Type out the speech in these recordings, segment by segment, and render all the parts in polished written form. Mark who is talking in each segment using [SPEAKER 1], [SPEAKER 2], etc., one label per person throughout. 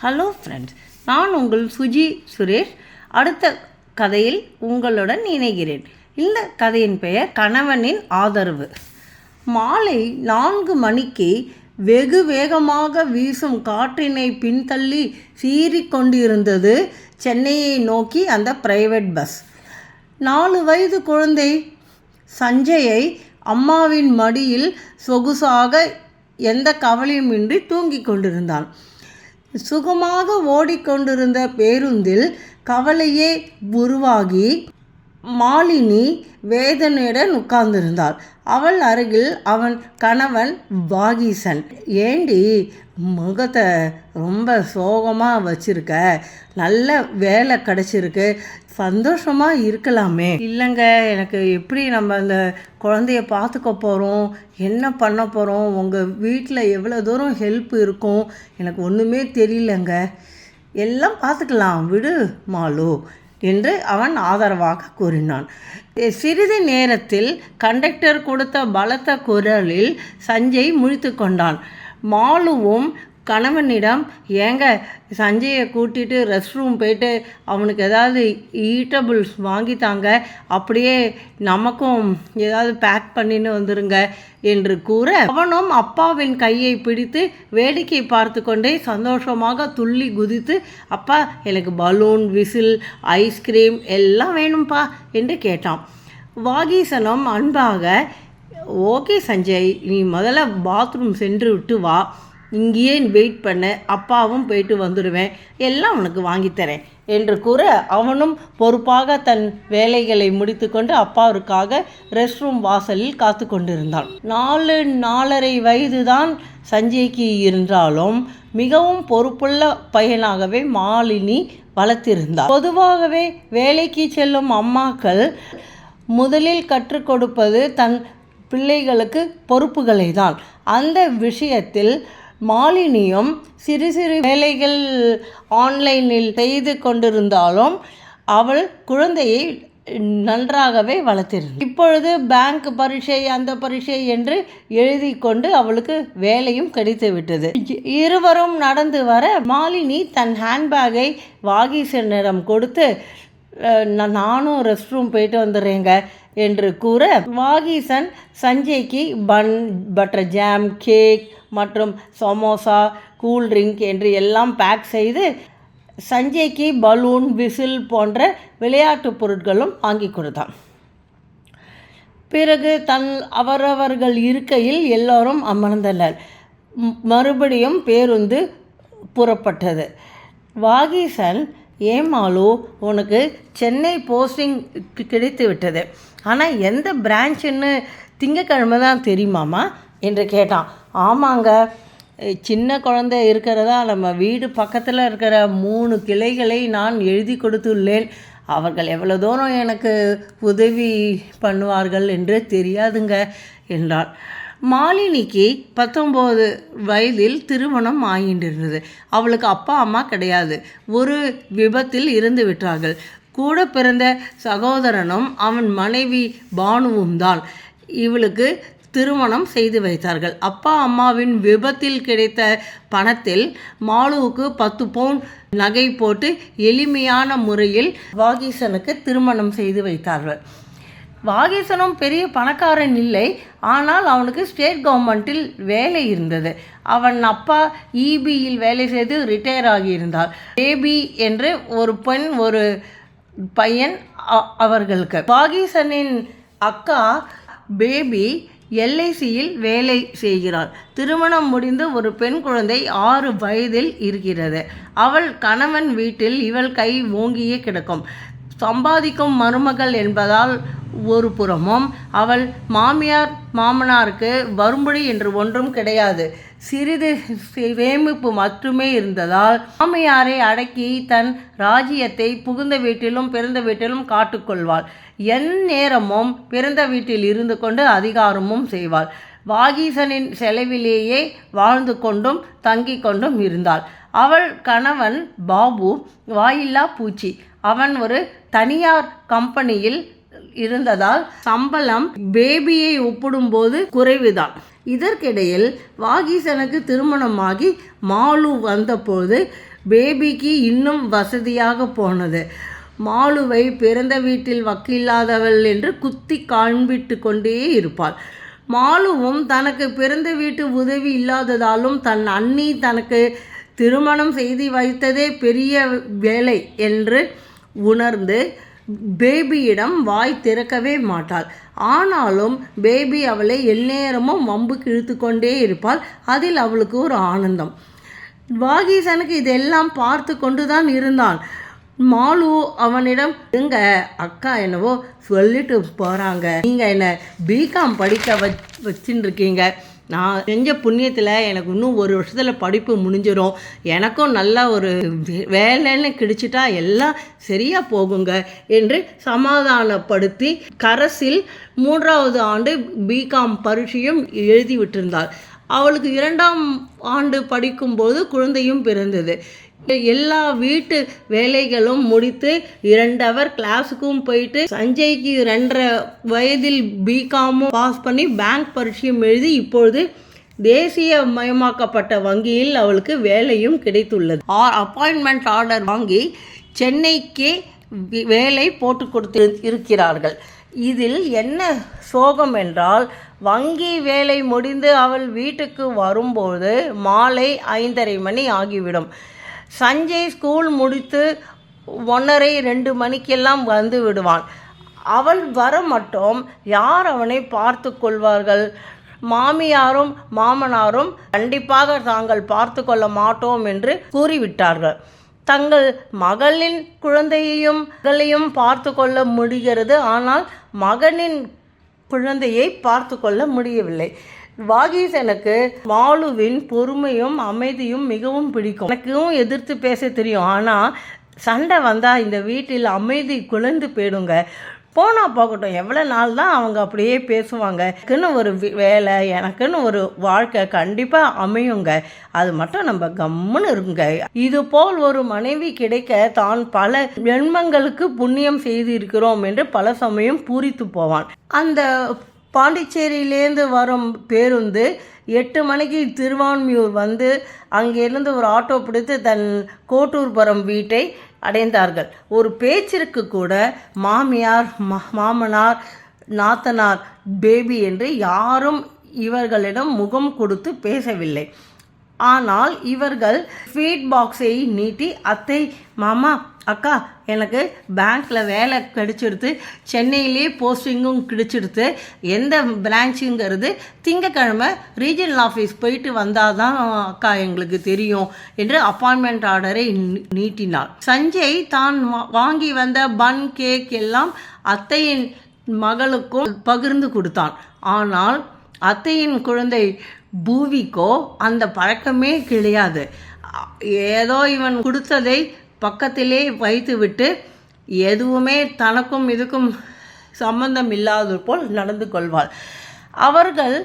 [SPEAKER 1] Hello friends, நான் உங்கள் சுஜி சுரேஷ். அடுத்த கதையில் உங்களுடன் இணைகிறேன். இந்த கதையின் பெயர் கணவனின் ஆதரவு. மாலை 4 மணிக்கு வெகு வேகமாக வீசும் காற்றினை பின்தள்ளி சீறிக்கொண்டிருந்தது சென்னையை நோக்கி அந்த பிரைவேட் பஸ். 4 வயது குழந்தை சஞ்சயை அம்மாவின் மடியில் சொகுசாக எந்த கவலையுமின்றி தூங்கிக் கொண்டிருந்தான். சுகமாக ஓடிக்கொண்டிருந்த பேருந்தில் கவலையே உருவாகி மாலினி வேதனையுடன் உட்கார்ந்திருந்தாள். அவள் அருகில் அவன் கணவன் வாகீசன். ஏண்டி முகத்தை ரொம்ப சோகமாக வச்சுருக்க? நல்ல வேலை கிடச்சிருக்கு, சந்தோஷமாக இருக்கலாமே. இல்லைங்க, எனக்கு எப்படி நம்ம அந்த குழந்தைய பார்த்துக்க போகிறோம், என்ன பண்ண போகிறோம், உங்கள் வீட்டில் எவ்வளோ தூரம் ஹெல்ப் இருக்கும், எனக்கு ஒன்றுமே தெரியலங்க. எல்லாம் பார்த்துக்கலாம் விடு மாலு என்று அவன் ஆதரவாக கூறினான். சிறிது நேரத்தில் கண்டக்டர் கொடுத்த பலத்த குரலில் சஞ்சய் முழித்து கொண்டான். மாலுவும் கணவனிடம், ஏங்க சஞ்சயை கூட்டிகிட்டு ரெஸ்ட் ரூம் போயிட்டு அவனுக்கு ஏதாவது ஈட்டபிள்ஸ் வாங்கித்தாங்க, அப்படியே நமக்கும் ஏதாவது பேக் பண்ணின்னு வந்துருங்க என்று கூற, அவனும் அப்பாவின் கையை பிடித்து வேடிக்கை பார்த்து கொண்டே சந்தோஷமாக துள்ளி குதித்து, அப்பா எனக்கு பலூன், விசில், ஐஸ்கிரீம் எல்லாம் வேணும்ப்பா என்று கேட்டான். வாகீசனும் அன்பாக, ஓகே சஞ்சய், நீ முதல்ல பாத்ரூம் சென்று விட்டு வா, இங்கேயே வெயிட் பண்ண, அப்பாவும் போயிட்டு வந்துடுவேன், எல்லாம் உனக்கு வாங்கித்தரேன் என்று கூற, அவனும் பொறுப்பாக தன் வேலைகளை முடித்து கொண்டு அப்பாவிற்காக ரெஸ்ட் ரூம் வாசலில் காத்து கொண்டிருந்தான். 4-4.5 வயது தான் சஞ்சய்க்கு இருந்தாலும் மிகவும் பொறுப்புள்ள பையனாகவே மாலினி வளர்த்திருந்தார். பொதுவாகவே வேலைக்கு செல்லும் அம்மாக்கள் முதலில் கற்றுக் கொடுப்பது தன் பிள்ளைகளுக்கு பொறுப்புகளை தான். அந்த விஷயத்தில் மாலினியும் சிறு சிறு வேலைகள் ஆன்லைனில் செய்து கொண்டிருந்தாலும் அவள் குழந்தையை நன்றாகவே வளர்த்திருந்தாள். இப்பொழுது பேங்க் பரீட்சை, அந்த பரீட்சை என்று எழுதி கொண்டு அவளுக்கு வேலையும் கிடைத்து விட்டது. இருவரும் நடந்து வர மாலினி தன் ஹேண்ட்பேக்கை வாகீசனிடம் கொடுத்து, நானும் ரெஸ்ட் ரூம் போயிட்டு வந்துடுறேங்க என்று கூற, வாகீசன் சஞ்சய்க்கு பன், பட்டர் ஜாம், கேக் மற்றும் சமோசா, கூல்ட்ரிங்க் என்று எல்லாம் பேக் செய்து சஞ்சய்க்கு பலூன், விசில் போன்ற விளையாட்டு பொருட்களும் வாங்கி கொடுத்தான். பிறகு அவரவர்கள் இருக்கையில் எல்லோரும் அமர்ந்தனர். மறுபடியும் பேருந்து புறப்பட்டது. வாகீசன், ஏமாலு, உனக்கு சென்னை போஸ்டிங் கிடைத்து விட்டது, ஆனால் எந்த பிரான்ச்சுன்னு திங்கக்கிழமை தான் தெரியுமாம்மா என்று கேட்டான். ஆமாங்க, சின்ன குழந்தை இருக்கிறதா நம்ம வீடு பக்கத்தில் இருக்கிற 3 கிளைகளை நான் எழுதி கொடுத்துள்ளேன். அவர்கள் எவ்வளோ தூரம் எனக்கு உதவி பண்ணுவார்கள் என்று தெரியாதுங்க என்றான். மாலினிக்கு 19 வயதில் திருமணம் ஆகின்றிருந்தது. அவளுக்கு அப்பா அம்மா கிடையாது. ஒரு விபத்தில் இருந்து விட்டார்கள். கூட பிறந்த சகோதரனும் அவன் மனைவி பானுவும் தான் இவளுக்கு திருமணம் செய்து வைத்தார்கள். அப்பா அம்மாவின் விபத்தில் கிடைத்த பணத்தில் மாலுவுக்கு 10 பவுன் நகை போட்டு எளிமையான முறையில் வாகீசனுக்கு திருமணம் செய்து வைத்தார்கள். வாகீசனும் பெரிய பணக்காரன் இல்லை, ஆனால் அவனுக்கு ஸ்டேட் கவர்மெண்ட்டில் வேலை இருந்தது. அவன் அப்பா இபியில் வேலை செய்து ரிட்டையர் ஆகியிருந்தார். பேபி என்று ஒரு பெண், ஒரு பையன் அவர்களுக்கு. வாகீசனின் அக்கா பேபி எல்ஐசியில் வேலை செய்கிறாள். திருமணம் முடிந்து ஒரு பெண் குழந்தை 6 வயதில் இருக்கிறது. அவள் கணவன் வீட்டில் இவள் கை ஓங்கியே கிடக்கும். சம்பாதிக்கும் மருமகள் என்பதால் ஒரு புறமும், அவள் மாமியார் மாமனாருக்கு வரும்படி என்று ஒன்றும் கிடையாது. சிறிது சேமிப்பு மட்டுமே இருந்ததால் மாமியாரை அடக்கி தன் ராஜ்யத்தை புகுந்த வீட்டிலும் பிறந்த வீட்டிலும் காட்டுக்கொள்வாள். நேரமும் பிறந்த வீட்டில் இருந்து கொண்டு அதிகாரமும் செய்வாள். வாகீசனின் செலவிலேயே வாழ்ந்து கொண்டும் தங்கி கொண்டும் இருந்தாள். அவள் கணவன் பாபு வாயில்லா பூச்சி. அவன் ஒரு தனியார் கம்பெனியில் இருந்ததால் சம்பளம் பேபியை ஒப்பிடும்போது குறைவுதான். இதற்கிடையில் வாகீசனுக்கு திருமணமாகி மாலு வந்தபோது பேபிக்கு இன்னும் வசதியாக போனது. மாலுவை பிறந்த வீட்டில் வக்கில்லாதவள் என்று குத்தி காண்பிட்டு கொண்டே இருப்பாள். மாலுவும் தனக்கு பிறந்த வீட்டு உதவி இல்லாததாலும் தன் அண்ணி தனக்கு திருமணம் செய்து வைத்ததே பெரிய வேலை என்று உணர்ந்து பேபியிடம் வாய் திறக்கவே மாட்டாள். ஆனாலும் பேபி அவளை எந்நேரமும் வம்புக்கு இழுத்து கொண்டே இருப்பாள். அதில் அவளுக்கு ஒரு ஆனந்தம். வாகீசனுக்கு இதெல்லாம் பார்த்து கொண்டு தான் இருந்தான். மாலு அவனிடம், எங்க அக்கா என்னவோ சொல்லிட்டு போகிறாங்க, நீங்கள் என்னை பிகாம் படிக்க வச்சுன்னு இருக்கீங்க. நான் செஞ்ச புண்ணியத்தில் எனக்கு இன்னும் 1 வருஷத்தில் படிப்பு முடிஞ்சிடும். எனக்கும் நல்லா ஒரு வேலைன்னு கிடைச்சிட்டா எல்லாம் சரியாக போகுங்க என்று சமாதானப்படுத்தி கரஸில் 3வது ஆண்டு பிகாம் பரீட்சையும் எழுதி விட்டிருந்தாள். அவளுக்கு 2ஆம் ஆண்டு படிக்கும்போது குழந்தையும் பிறந்தது. எல்லா வீட்டு வேலைகளும் முடித்து 2 ஹவர் கிளாஸுக்கும் போயிட்டு சஞ்சய்க்கு 2.5 வயதில் பிகாமும் பாஸ் பண்ணி பேங்க் பரீட்சையும் எழுதி இப்பொழுது தேசிய மயமாக்கப்பட்ட வங்கியில் அவளுக்கு வேலையும் கிடைத்துள்ளது. அப்பாயின்மெண்ட் ஆர்டர் வாங்கி சென்னைக்கே வேலை போட்டு கொடுத்து இருக்கிறார்கள். இதில் என்ன சோகம் என்றால், வங்கி வேலை முடிந்து அவள் வீட்டுக்கு வரும்போது மாலை 5:30 மணி ஆகிவிடும். சஞ்சய் ஸ்கூல் முடித்து 1:30-2 மணிக்கெல்லாம் வந்து விடுவான். அவள் வர மட்டும் யார் அவனை பார்த்து கொள்வார்கள்? மாமியாரும் மாமனாரும் கண்டிப்பாக தாங்கள் பார்த்து கொள்ள மாட்டோம் என்று கூறிவிட்டார்கள். தங்கள் மகளின் குழந்தையையும் பார்த்து கொள்ள முடிகிறது, ஆனால் மகனின் குழந்தையை பார்த்து கொள்ள முடியவில்லை. வாகீசனுக்கு மாலுவின் பொறுமையும் அமைதியும் மிகவும் பிடிக்கும். எனக்கும் எதிர்த்து பேச தெரியும், ஆனால் சண்டை வந்தால் இந்த வீட்டில் அமைதி குலைந்து போயிடுங்க. போனால் போகட்டும், எவ்வளோ நாள் தான் அவங்க அப்படியே பேசுவாங்க. எனக்குன்னு ஒரு வேலை, எனக்குன்னு ஒரு வாழ்க்கை கண்டிப்பாக அமையுங்க, அது மட்டும் நம்ம கம்முன்னு இருங்க. இதுபோல் ஒரு மனைவி கிடைக்க தான் பல ஜென்மங்களுக்கு புண்ணியம் செய்திருக்கிறோம் என்று பல சமயம் பூரித்து போவான். அந்த பாண்டிச்சேரியிலேருந்து வரும் பேருந்து 8 மணிக்கு திருவான்மியூர் வந்து அங்கிருந்து ஒரு ஆட்டோ பிடித்து தன் கோட்டூர்புரம் வீட்டை அடைந்தார்கள். ஒரு பேச்சிற்கு கூட மாமியார், மாமனார், நாத்தனார், பேபி என்று யாரும் இவர்களிடம் முகம் கொடுத்து பேசவில்லை. ஆனால் இவர்கள் ஸ்வீட் பாக்ஸை நீட்டி, அத்தை, மாமா, அக்கா, எனக்கு பேங்க்கில் வேலை கிடைச்சிடுது, சென்னையிலே போஸ்டிங்கும் கிடைச்சிடுது, எந்த பிரான்ச்சுங்கிறது திங்கக்கிழமை ரீஜனல் ஆஃபீஸ் போயிட்டு வந்தால் தான் அக்கா எங்களுக்கு தெரியும் என்று அப்பாயின்மெண்ட் ஆர்டரை நீட்டினார். சஞ்சய் தான் வாங்கி வந்த பன், கேக் எல்லாம் அத்தையின் மகளுக்கும் பகிர்ந்து கொடுத்தான். ஆனால் அத்தையின் குழந்தை பூவிக்கோ அந்த பழக்கமே கிடையாது. ஏதோ இவன் கொடுத்ததை பக்கத்திலே வைத்துவிட்டு எதுவுமே தனக்கும் இதுக்கும் சம்பந்தம் இல்லாத போல் நடந்து கொள்வாள். அவர்கள்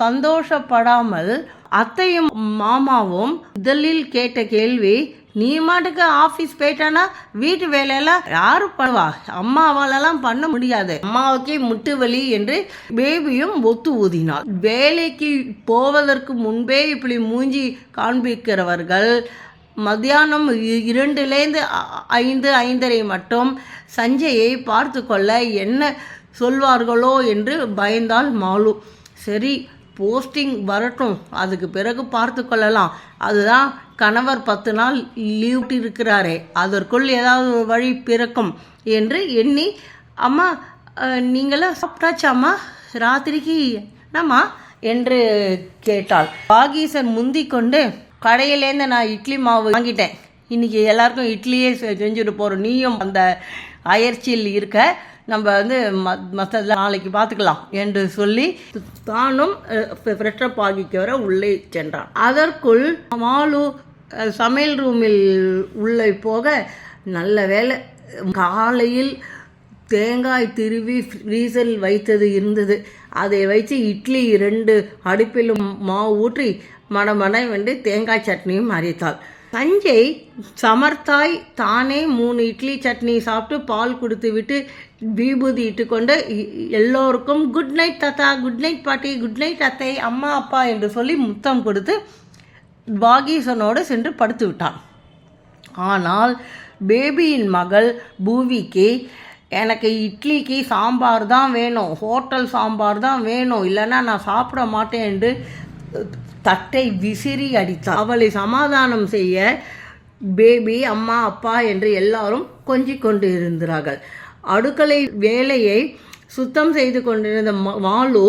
[SPEAKER 1] சந்தோஷப்படாமல் அத்தையும் மாமாவும் முதலில் கேட்ட கேள்வி, நீ மாட்டுக்கு ஆஃபீஸ் போயிட்டானா வீட்டு வேலையெல்லாம் யாரு பண்ணுவா? அம்மாவாலெல்லாம் பண்ண முடியாது, அம்மாவுக்கே முட்டு வலி என்று பேபியும் ஒத்து ஊதினாள். வேலைக்கு போவதற்கு முன்பே இப்படி மூஞ்சி காண்பிக்கிறவர்கள் மத்தியானம் 2லேருந்து 5-5:30 மட்டும் சஞ்சயை பார்த்து கொள்ள என்ன சொல்வார்களோ என்று பயந்தாள் மாலு. சரி, போஸ்டிங் வரட்டும், அதுக்கு பிறகு பார்த்து கொள்ளலாம், அதுதான் கணவர் 10 நாள் லீவ் இருக்கிறாரே, அதற்குள் ஏதாவது ஒரு வழி பிறக்கும் என்று எண்ணி, அம்மா நீங்களாம் சாப்பிட்டாச்சாம்மா, ராத்திரிக்கு என்னம்மா என்று கேட்டாள். வாகீசன் முந்தி கொண்டு, கடையிலேருந்து நான் இட்லி மாவு வாங்கிட்டேன், இன்றைக்கி எல்லாருக்கும் இட்லியே செஞ்சுட்டு போகிறோம், நீயும் அந்த அயற்சியில் இருக்க, நம்ம வந்து மற்றதெல்லாம் நாளைக்கு பார்த்துக்கலாம் என்று சொல்லி தானும் ஃப்ரெஷ்அப் ஆகிக்க உள்ளே சென்றான். அதற்குள் மாலு சமையல் ரூமில் உள்ளே போக, நல்ல வேலை காலையில் தேங்காய் திருவி ஃப்ரீசரில் வைத்தது இருந்தது. அதை வைத்து இட்லி 2 அடுப்பிலும் மாவு ஊற்றி மடமட வென்று தேங்காய் சட்னியும் அரைத்தாள். சஞ்சய் சமர்த்தாய் தானே 3 இட்லி சட்னி சாப்பிட்டு பால் கொடுத்து விட்டு விபூதி இட்டுக்கொண்டு எல்லோருக்கும் குட் நைட் தாத்தா, குட் நைட் பாட்டி, குட் நைட் அத்தை, அம்மா, அப்பா என்று சொல்லி முத்தம் கொடுத்து வாகீசனோடு சென்று படுத்து விட்டான். ஆனால் பேபியின் மகள் பூவிக்கு எனக்கு இட்லிக்கு சாம்பார் தான் வேணும், ஹோட்டல் சாம்பார் தான் வேணும், இல்லைன்னா நான் சாப்பிட மாட்டேன் என்று தட்டை விசிறி அடித்தாள். அவளை சமாதானம் செய்ய பேபி, அம்மா, அப்பா என்று எல்லாரும் கொஞ்சிக் கொண்டு இருந்தார்கள். அடுக்களை வேலையை சுத்தம் செய்து கொண்டிருந்த மாலு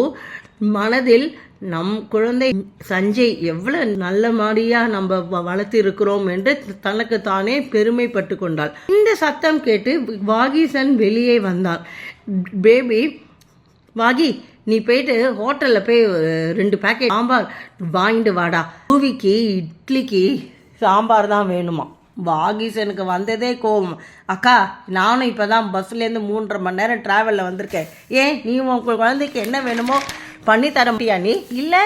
[SPEAKER 1] மனதில் நம் குழந்தை சஞ்சய் எவ்வளோ நல்ல மாதிரியாக நம்ம வளர்த்து இருக்கிறோம் என்று தனக்கு தானே பெருமைப்பட்டு கொண்டாள். இந்த சத்தம் கேட்டு வாகீசன் வெளியே வந்தான். பேபி, வாகி, நீ போயிட்டு ஹோட்டலில் போய் 2 பேக்கெட் சாம்பார் வாங்கிட்டு வாடா. பூவிக்கு இட்லிக்கு சாம்பார் தான் வேணுமா. வாகீசனுக்கு வந்ததே கோவம். அக்கா, நானும் இப்போ தான் பஸ்லேருந்து 3.5 மணி நேரம் ட்ராவலில் வந்திருக்கேன். ஏன் நீ உங்கள் குழந்தைக்கு என்ன வேணுமோ பண்ணி தர மாட்டியா? நீ இல்லை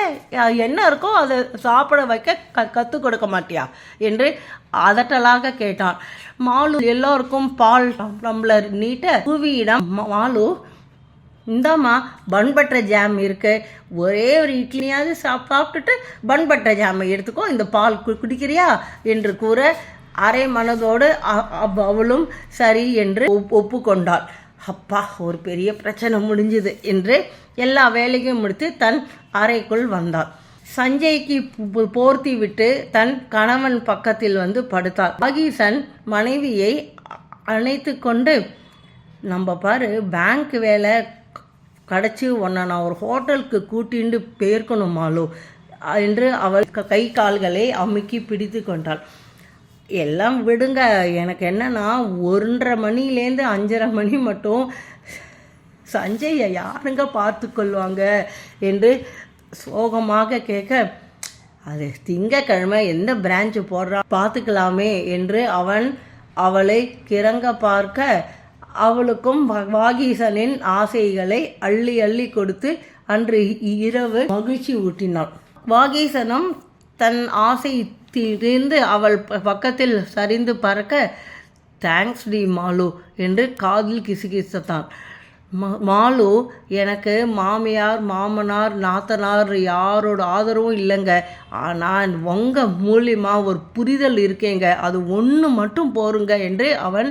[SPEAKER 1] என்ன இருக்கோ அதை சாப்பிட வைக்க கற்றுக் கொடுக்க மாட்டியா என்று அதட்டலாக கேட்டான். மாலு எல்லோருக்கும் பால் டம்ளர் நீட்ட பூவியிடம், மாலு, இந்தாம்மா பன் பட்டர் ஜாம் இருக்கு, ஒரே ஒரு இட்லியாவது சாப்பிட்டுட்டு பன் பட்டர் ஜாமை எடுத்துக்கோ, இந்த பால் குடிக்கிறியா என்று கூற அரை மனதோடு அவளும் சரி என்று ஒப்புக்கொண்டாள். அப்பா, ஒரு பெரிய பிரச்சனை முடிஞ்சுது என்று எல்லா வேலையும் முடித்து தன் அறைக்குள் வந்தாள். சஞ்சய்க்கு போர்த்தி விட்டு தன் கணவன் பக்கத்தில் வந்து படுத்தாள். வாகீசன் மனைவியை அணைத்து கொண்டு, நம்ம பாரு, பேங்க் வேலை கிடச்சி உன்னை நான் ஒரு ஹோட்டலுக்கு கூட்டிண்டு போயிருக்கணுமாலோ என்று அவள் கை கால்களை அமுக்கி பிடித்து கொண்டாள். எல்லாம் விடுங்க, எனக்கு என்னன்னா 1:30 மணிலேருந்து 5:30 மணி மட்டும் சஞ்சயை யாருங்க பார்த்து கொள்வாங்க என்று சோகமாக கேட்க, அது திங்கக்கிழமை எந்த பிரான்ச்சு போடுறா பார்த்துக்கலாமே என்று அவளை கிறங்க பார்க்க, அவளுக்கும் வாகீசனின் ஆசைகளை அள்ளி அள்ளி கொடுத்து அன்று இரவு மகிழ்ச்சி ஊட்டினாள். வாகீசனும் தன் ஆசை திரிந்து அவள் பக்கத்தில் சரிந்து பறக்க, தேங்க்ஸ் டி மாலு என்று காதில் கிசுகிசுத்தான். மாலு, எனக்கு மாமியார், மாமனார், நாத்தனார் யாரோட ஆதரவும் இல்லைங்க, ஆனால் உங்கள் மூலியமாக ஒரு புரிதல் இருக்கேங்க, அது ஒன்று மட்டும் போருங்க என்று அவன்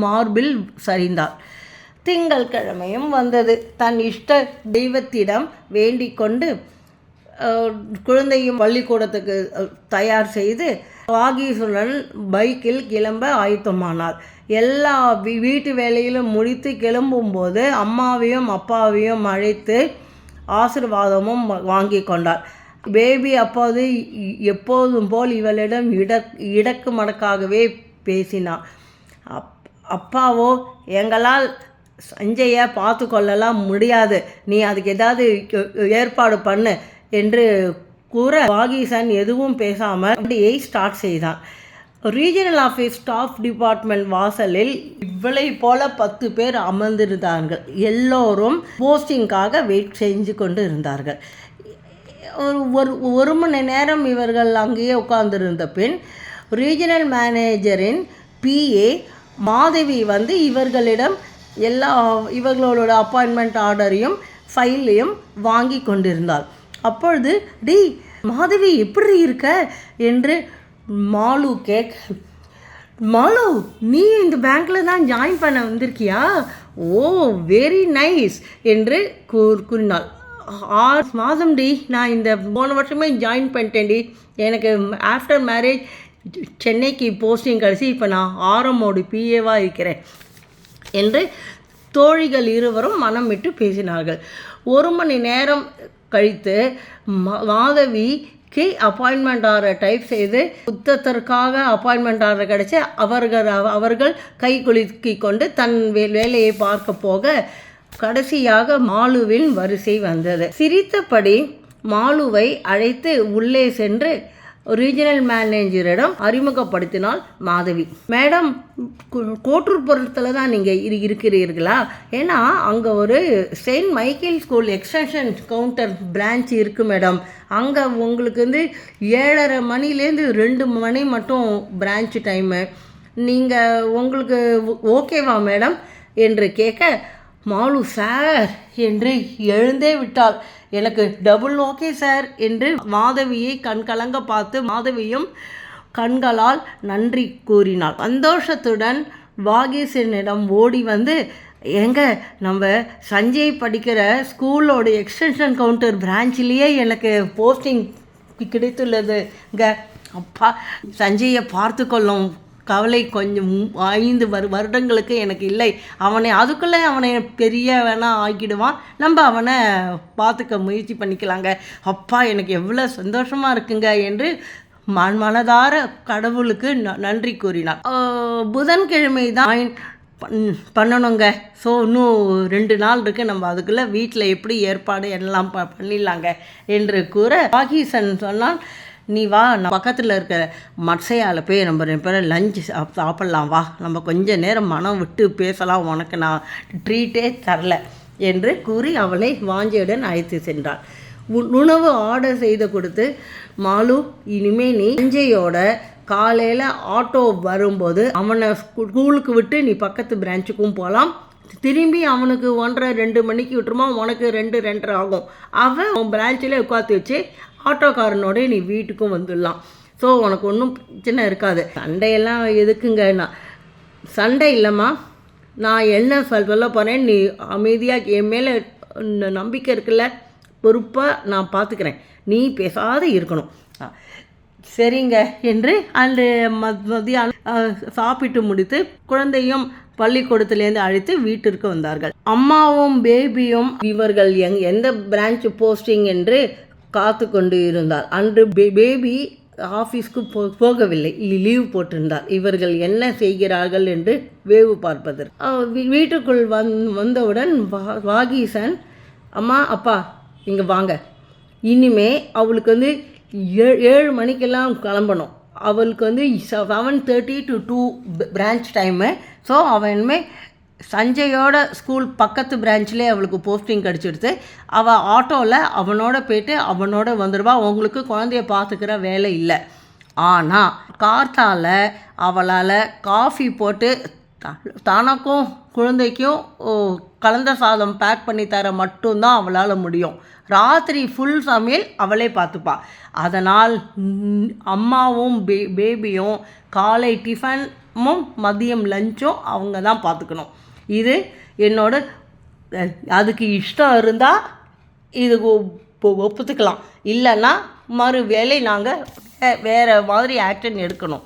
[SPEAKER 1] மார்பில் சரிந்தாள். திங்கட்கிழமையும் வந்தது. தன் இஷ்ட தெய்வத்திடம் வேண்டிக் கொண்டு குழந்தையும் பள்ளிக்கூடத்துக்கு தயார் செய்து வாகீசுடன் பைக்கில் கிளம்ப ஆயத்தமானார். எல்லா வீட்டு வேலையிலும் முடித்து கிளம்பும்போது அம்மாவையும் அப்பாவையும் அழைத்து ஆசீர்வாதமும் வாங்கி கொண்டார். பேபி அப்போது எப்போதும் போல் இவளிடம் இடக்கு மடக்காகவே பேசினார். அப்பாவோ, எங்களால் சஞ்சயை பார்த்து கொள்ளலாம் முடியாது, நீ அதுக்கு ஏதாவது ஏற்பாடு பண்ணு என்று கூற வாகீசன் எதுவும் பேசாமல் வண்டியை ஸ்டார்ட் செய்தான். ரீஜனல் ஆஃபீஸ் ஸ்டாஃப் டிபார்ட்மெண்ட் வாசலில் இவளை போல 10 பேர் அமர்ந்திருந்தார்கள். எல்லோரும் போஸ்டிங்காக வெயிட் செஞ்சு கொண்டு இருந்தார்கள். ஒரு மணி நேரம் இவர்கள் அங்கேயே உட்கார்ந்திருந்த பின் ரீஜனல் மேனேஜரின் PA மாதவி வந்து இவர்களிடம் இவர்களோட அப்பாயின்மெண்ட் ஆர்டரையும் ஃபைலையும் வாங்கி கொண்டிருந்தாள். அப்பொழுது, டி மாதவி, எப்படி இருக்க என்று மாலு கேட்க, மாலு, நீ இந்த பேங்க்கில் தான் ஜாயின் பண்ண வந்திருக்கியா? ஓ, வெரி நைஸ் என்று கூறினாள். 6 மாதம் டி, நான் இந்த போன வருஷமே ஜாயின் பண்ணிட்டேன் டி, எனக்கு ஆஃப்டர் மேரேஜ் சென்னைக்கு போஸ்டிங் கிடச்சி இப்போ நான் ஆரமோடு PAவாக இருக்கிறேன் என்று தோழிகள் இருவரும் மனம் விட்டு பேசினார்கள். 1 மணி நேரம் கழித்து மாதவிக்கு அப்பாயின்மெண்ட் ஆர்டர் டைப் செய்து புத்தத்திற்காக அப்பாயின்மெண்ட் ஆர்டர் கிடைச்சி அவர்கள் கை குலுக்கி கொண்டு தன் வேலையை பார்க்க போக கடைசியாக மாலுவின் வரிசை வந்தது. சிரித்தபடி மாலுவை அழைத்து உள்ளே சென்று ரீஜனல் மேனேஜரிடம் அறிமுகப்படுத்தினாள் மாதவி. மேடம், கோட்டூர்புரத்தில் தான் நீங்கள் இருக்கிறீர்களா? ஏன்னா அங்கே ஒரு saint Michael school extension counter branch இருக்குது மேடம். அங்கே உங்களுக்கு 7:30 மணிலேருந்து 2 மணி மட்டும் பிரான்ச் டைமு. நீங்கள் உங்களுக்கு ஓகேவா மேடம் என்று கேட்க, மாலு சார் என்று எழுந்தே விட்டாள். எனக்கு டபுள் ஓகே சார் என்று மாதவியை கண்கலங்க பார்த்து மாதவியும் கண்களால் நன்றி கூறினாள். சந்தோஷத்துடன் வாகீசனிடம் ஓடி வந்து, எங்க நம்ம சஞ்சய் படிக்கிற ஸ்கூலோட எக்ஸ்டென்ஷன் கவுண்டர் பிரான்ச்சிலேயே எனக்கு போஸ்டிங் கிடைத்துள்ளதுங்க. அப்பா, சஞ்சயை பார்த்து கொள்ளும் கவலை கொஞ்சம் 5 வருடங்களுக்கு எனக்கு இல்லை. அதுக்குள்ளே அவனை பெரிய ஆக்கிடுவான். நம்ம அவனை பார்த்துக்க முயற்சி பண்ணிக்கலாங்க. அப்பா, எனக்கு எவ்வளோ சந்தோஷமாக இருக்குங்க என்று மனதார கடவுளுக்கு நன்றி கூறினார். புதன்கிழமை தான் பண்ணணுங்க. ஸோ இன்னும் 2 நாள் இருக்குது. நம்ம அதுக்குள்ளே வீட்டில் எப்படி ஏற்பாடு எல்லாம் பண்ணிடலாங்க என்று கூற, வாகீசன் சொன்னால், நீ வா, நான் பக்கத்தில் இருக்க மட்சையால் போய் நம்ம 2 பேரும் லஞ்சு சாப்பிட்லாம், வா, நம்ம கொஞ்சம் நேரம் மனம் விட்டு பேசலாம், உனக்கு நான் ட்ரீட்டே தரல என்று கூறி அவளை வாஞ்சியுடன் அழைத்து சென்றாள். உணவு ஆர்டர் செய்து கொடுத்து, மாலு, இனிமே நீ சஞ்சயோட காலையில் ஆட்டோ வரும்போது அவனை ஸ்கூலுக்கு விட்டு நீ பக்கத்து பிரான்ச்சுக்கும் போகலாம். திரும்பி அவனுக்கு 1:30-2 மணிக்கு விட்டுருமா, உனக்கு 2-2:30 ஆகும். அவன் உன் பிரான்ச்சில் உட்காந்து வச்சு ஆட்டோக்காரனோட நீ வீட்டுக்கும் வந்துடலாம். ஸோ உனக்கு ஒன்றும் பிரச்சனை இருக்காது. சண்டையெல்லாம் எதுக்குங்க? நான் சண்டை இல்லைம்மா, நான் என்ன சொல்ல போகிறேன், நீ அமைதியாக என் மேலே நம்பிக்கை இருக்குல்ல, பொறுப்பாக நான் பார்த்துக்கிறேன், நீ பேசாத இருக்கணும். சரிங்க என்று அன்று மதியானம் சாப்பிட்டு முடித்து குழந்தையும் பள்ளிக்கூடத்திலேருந்து அழைத்து வீட்டிற்கு வந்தார்கள். அம்மாவும் பேபியும் இவர்கள் எந்த பிரான்ச் போஸ்டிங் என்று காத்து கொண்டு இருந்தார். அன்று பேபி ஆஃபீஸ்க்கு போகவில்லை, லீவ் போட்டிருந்தார். இவர்கள் என்ன செய்கிறார்கள் என்று வேவு பார்ப்பதற்கு வீட்டுக்குள் வந்தவுடன் வாகீசன், அம்மா, அப்பா, இங்கே வாங்க, இனிமே அவளுக்கு 7 மணிக்கெல்லாம் கிளம்பணும். அவளுக்கு 7:30 to 2 பிரான்ச் டைமு. ஸோ அவன் இனிமேல் சஞ்சயோட ஸ்கூல் பக்கத்து பிரான்ச்சிலே அவளுக்கு போஸ்டிங் கிடச்சிடுது. அவள் ஆட்டோவில் அவனோட போய்ட்டு அவனோட வந்துடுவா. உங்களுக்கு குழந்தைய பார்த்துக்கிற வேலை இல்லை. ஆனால் கார்த்தால் அவளால் காஃபி போட்டு தனக்கும் குழந்தைக்கும் கலந்த சாதம் பேக் பண்ணி தர மட்டும்தான் அவளால் முடியும். ராத்திரி ஃபுல் சமையல் அவளே பார்த்துப்பா. அதனால் அம்மாவும் பேபியும் காலை டிஃபனும் மதியம் லஞ்சும் அவங்க தான் பார்த்துக்கணும். இது என்னோட, அதுக்கு இஷ்டம் இருந்தால் இது ஒப்புத்துக்கலாம், இல்லைன்னா மறு வேலை நாங்கள் வேறு மாதிரி ஆக்ஷன் எடுக்கணும்.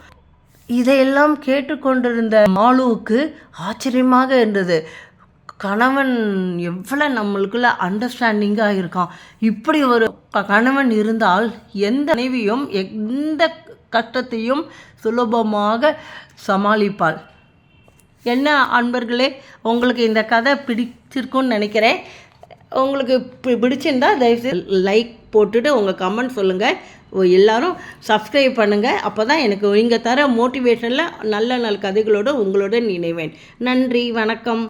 [SPEAKER 1] இதையெல்லாம் கேட்டுக்கொண்டிருந்த மாலுவுக்கு ஆச்சரியமாக இருந்தது. கணவன் எவ்வளோ நம்மளுக்குள்ள அண்டர்ஸ்டாண்டிங்காக இருக்கான். இப்படி ஒரு கணவன் இருந்தால் எந்த மனைவியும் எந்த கஷ்டத்தையும் சுலபமாக சமாளிப்பாள். என்ன அன்பர்களே, உங்களுக்கு இந்த கதை பிடிச்சிருக்குன்னு நினைக்கிறேன். உங்களுக்கு பிடிச்சிருந்தா தயவுசெய்து லைக் போட்டுட்டு உங்கள் கமெண்ட் சொல்லுங்கள். எல்லோரும் சப்ஸ்கிரைப் பண்ணுங்கள். அப்போ தான் எனக்கு இங்கே தர மோட்டிவேஷனில் நல்ல நல்ல கதைகளோடு உங்களோட இணைவேன். நன்றி, வணக்கம்.